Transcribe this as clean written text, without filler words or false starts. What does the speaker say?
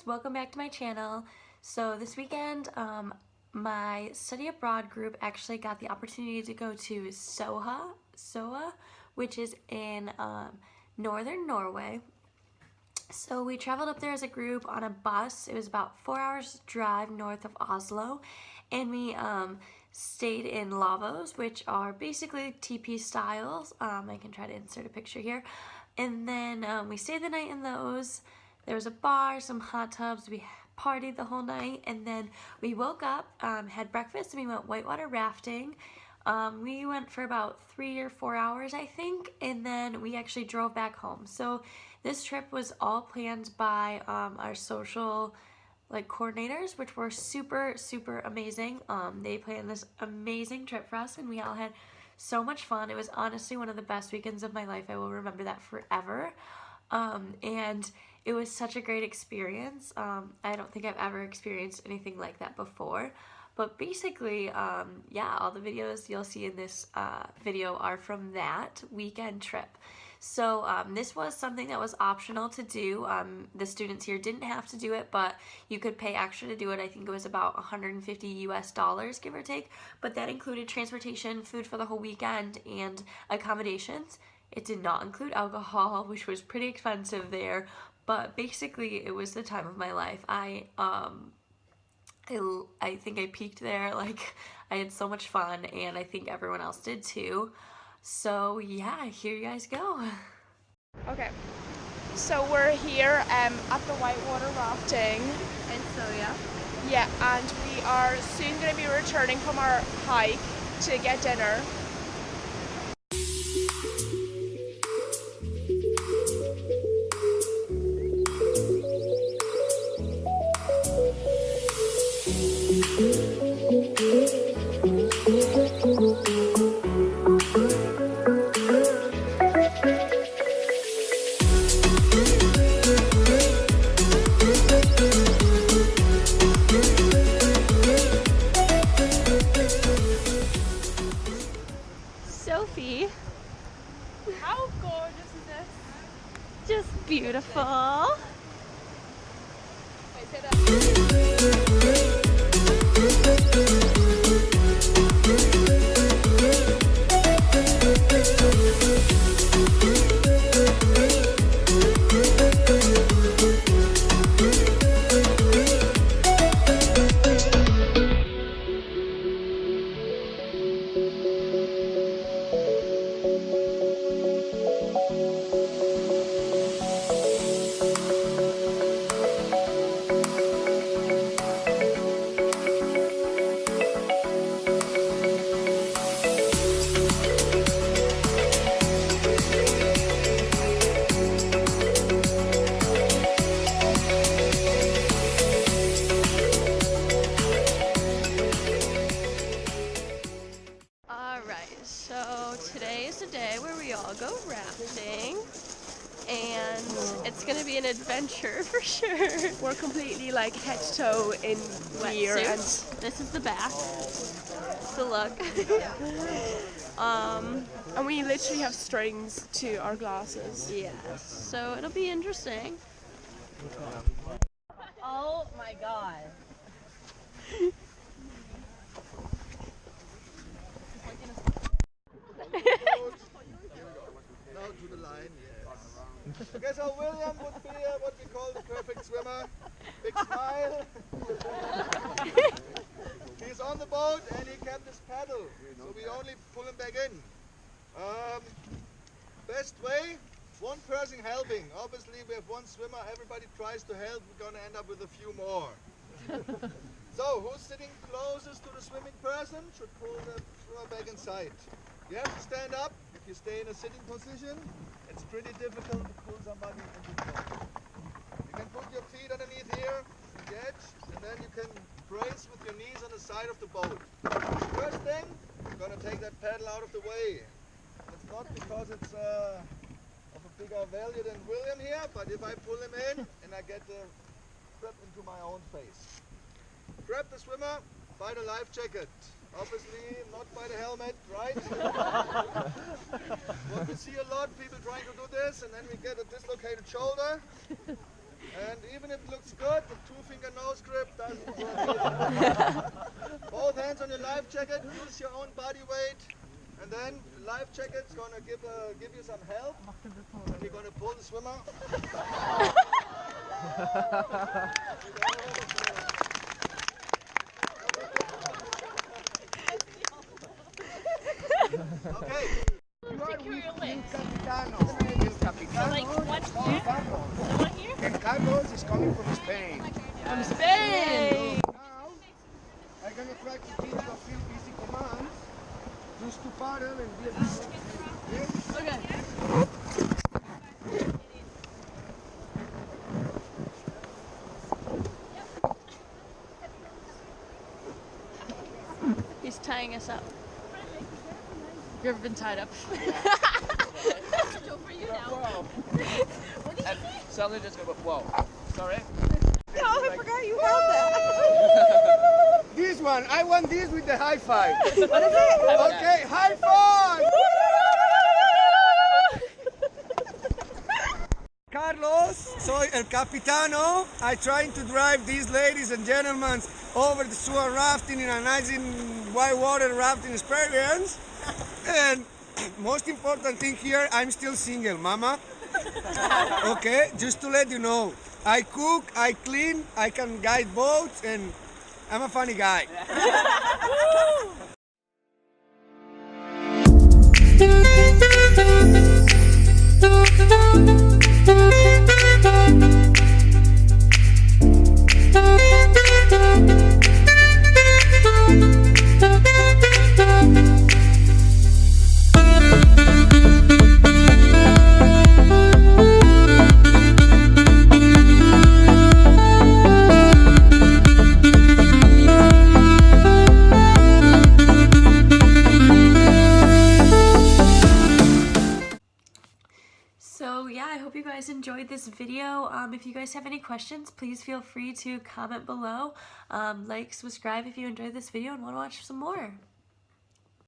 welcome back to my channel. So this weekend my study abroad group actually got the opportunity to go to Sjoa, which is in northern Norway. So we traveled up there as a group on a bus. It was about 4 hours drive north of Oslo, and we stayed in lavos, which are basically teepee styles. I can try to insert a picture here. And then we stayed the night in those. There was a bar, some hot tubs. We partied the whole night, and then we woke up, had breakfast, and we went whitewater rafting. We went for about 3 or 4 hours, I think, and then we actually drove back home. So this trip was all planned by our social coordinators, which were super amazing. They planned this amazing trip for us, and we all had so much fun. It was honestly one of the best weekends of my life. I will remember that forever. And it was such a great experience. I don't think I've ever experienced anything like that before. But basically, yeah, all the videos you'll see in this video are from that weekend trip. So this was something that was optional to do. The students here didn't have to do it, but you could pay extra to do it. I think it was about $150 US, give or take. But that included transportation, food for the whole weekend, and accommodations. It did not include alcohol, which was pretty expensive there. But basically, it was the time of my life. I think I peaked there. I had so much fun, and I think everyone else did too. So yeah, here you guys go. Okay, so we're here at the whitewater rafting And so yeah, and we are soon going to be returning from our hike to get dinner. Sophie, how gorgeous is this? just beautiful. Wait, say that. So today is the day where we all go rafting, and it's gonna be an adventure for sure. We're completely head to toe in gear, and this is the back. The look. and we literally have strings to our glasses. Yes. So it'll be interesting. Oh my god. Now to the line, yes. Okay, so William would be what we call the perfect swimmer. Big smile. He's on the boat and he kept his paddle, so we only pull him back in. Best way, one person helping. Obviously we have one swimmer, everybody tries to help, we're going to end up with a few more. So, who's sitting closest to the swimming person should pull the swimmer back inside. You have to stand up. If you stay in a sitting position, it's pretty difficult to pull somebody into the boat. You can put your feet underneath here, the edge, and then you can brace with your knees on the side of the boat. First thing, you're going to take that paddle out of the way. It's not because it's of a bigger value than William here, but if I pull him in and I get the grip into my own face. Grab the swimmer by the life jacket. Obviously not by the helmet, right? What we see a lot, people trying to do this and then we get a dislocated shoulder. And even if it looks good, the two-finger nose grip doesn't work either. Both hands on your life jacket, use your own body weight, and then the life jacket's gonna give you some help. We're gonna pull the swimmer. Okay. You are with Il Capitano. So like one here, the one here? And Carlos is coming from Spain. From Spain! Now, I'm going to try to teach you a few easy commands. Just to paddle and be a bit. Okay. He's tying us up. You ever been tied up? Suddenly just go, whoa. Sorry? Oh, I forgot you had that. This one, I want this with the high five. What is it? Okay, high five! Carlos, soy el capitano. I'm trying to drive these ladies and gentlemen over the Sjoa rafting in a nice whitewater rafting experience. And most important thing here, I'm still single, mama. Okay, just to let you know, I cook, I clean, I can guide boats, and I'm a funny guy. So yeah, I hope you guys enjoyed this video. If you guys have any questions, please feel free to comment below. Like, subscribe if you enjoyed this video and want to watch some more.